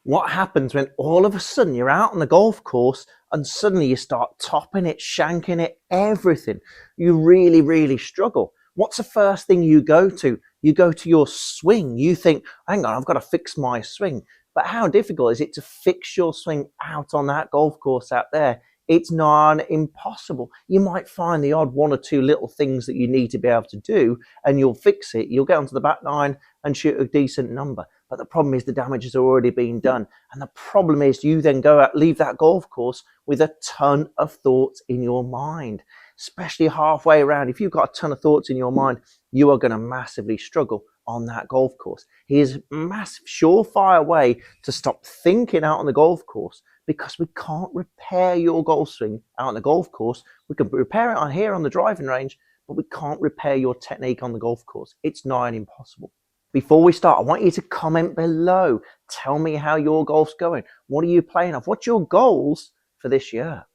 What happens when all of a sudden you're out on the golf course and suddenly you start topping it, shanking it, everything? You really, really struggle. What's the first thing you go to? You go to your swing. You think, hang on, I've got to fix my swing. But how difficult is it to fix your swing out on that golf course out there? It's not impossible. You might find the odd one or two little things that you need to be able to do, and you'll fix it. You'll get onto the back nine and shoot a decent number. But the problem is the damage has already been done. And the problem is you then go out, leave that golf course with a ton of thoughts in your mind, especially halfway around. If you've got a ton of thoughts in your mind, you are going to massively struggle on that golf course. Here's a massive surefire way to stop thinking out on the golf course, because we can't repair your golf swing out on the golf course. We can repair it on here on the driving range, but we can't repair your technique on the golf course. It's nigh on impossible. Before we start, I want you to comment below. Tell me how your golf's going. What are you playing off? What's your goals for this year?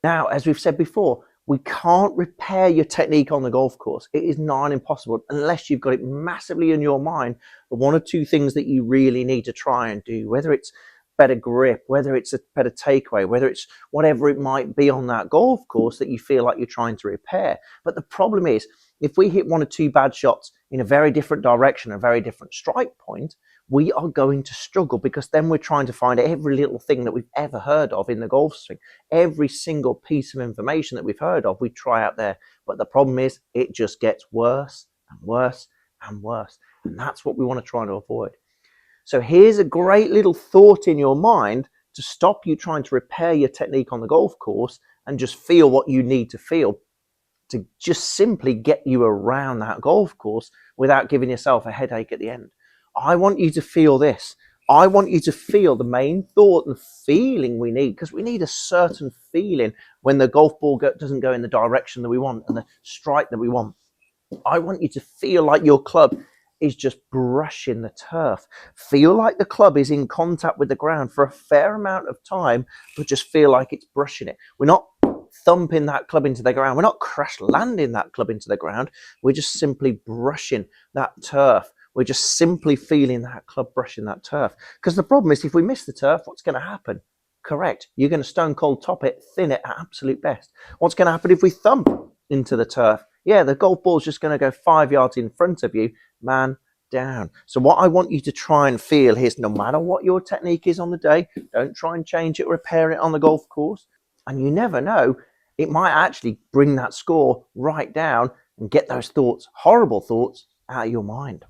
Now, as we've said before, we can't repair your technique on the golf course. It is nigh on impossible unless you've got it massively in your mind. The one or two things that you really need to try and do, whether it's better grip, whether it's a better takeaway, whether it's whatever it might be on that golf course that you feel like you're trying to repair. But the problem is, if we hit one or two bad shots in a very different direction, a very different strike point, we are going to struggle, because then we're trying to find every little thing that we've ever heard of in the golf swing. Every single piece of information that we've heard of, we try out there. But the problem is it just gets worse and worse and worse. And that's what we want to try to avoid. So here's a great little thought in your mind to stop you trying to repair your technique on the golf course and just feel what you need to feel to just simply get you around that golf course without giving yourself a headache at the end. I want you to feel this. I want you to feel the main thought and feeling we need, because we need a certain feeling when the golf ball doesn't go in the direction that we want and the strike that we want. I want you to feel like your club is just brushing the turf. Feel like the club is in contact with the ground for a fair amount of time, but just feel like it's brushing it. We're not thumping that club into the ground. We're not crash landing that club into the ground. We're just simply brushing that turf. We're just simply feeling that club brushing that turf. Because the problem is, if we miss the turf, what's going to happen? Correct. You're going to stone cold top it, thin it at absolute best. What's going to happen if we thump into the turf? Yeah, the golf ball's just going to go 5 yards in front of you, man down. So what I want you to try and feel is, no matter what your technique is on the day, don't try and change it, repair it on the golf course. And you never know, it might actually bring that score right down and get those thoughts, horrible thoughts, out of your mind.